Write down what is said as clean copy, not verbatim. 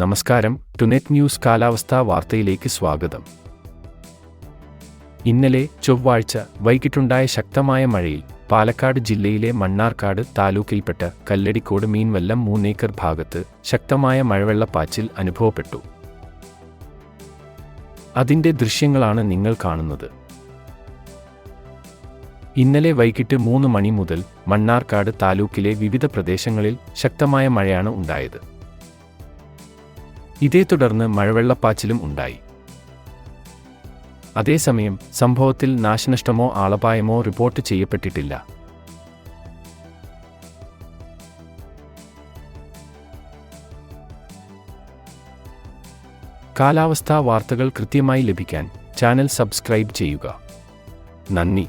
നമസ്കാരം, ടുനെറ്റ് ന്യൂസ് കാലാവസ്ഥാ വാർത്തയിലേക്ക് സ്വാഗതം. ഇന്നലെ ചൊവ്വാഴ്ച വൈകിട്ടുണ്ടായ ശക്തമായ മഴയിൽ പാലക്കാട് ജില്ലയിലെ മണ്ണാർക്കാട് താലൂക്കിൽപ്പെട്ട കല്ലടിക്കോട് മീൻവല്ലം 3 ഏക്കർ ഭാഗത്ത് ശക്തമായ മഴവെള്ളപ്പാച്ചിൽ അനുഭവപ്പെട്ടു. അതിന്റെ ദൃശ്യങ്ങളാണ് നിങ്ങൾ കാണുന്നത്. ഇന്നലെ വൈകിട്ട് 3 മണി മുതൽ മണ്ണാർക്കാട് താലൂക്കിലെ വിവിധ പ്രദേശങ്ങളിൽ ശക്തമായ മഴയാണ് ഉണ്ടായത്. ഇതേ തുടർന്ന് മഴവെള്ളപ്പാച്ചിലും ഉണ്ടായി. അതേസമയം സംഭവത്തിൽ നാശനഷ്ടമോ ആളപായമോ റിപ്പോർട്ട് ചെയ്യപ്പെട്ടിട്ടില്ല. കാലാവസ്ഥാ വാർത്തകൾ കൃത്യമായി ലഭിക്കാൻ ചാനൽ സബ്സ്ക്രൈബ് ചെയ്യുക. നന്ദി.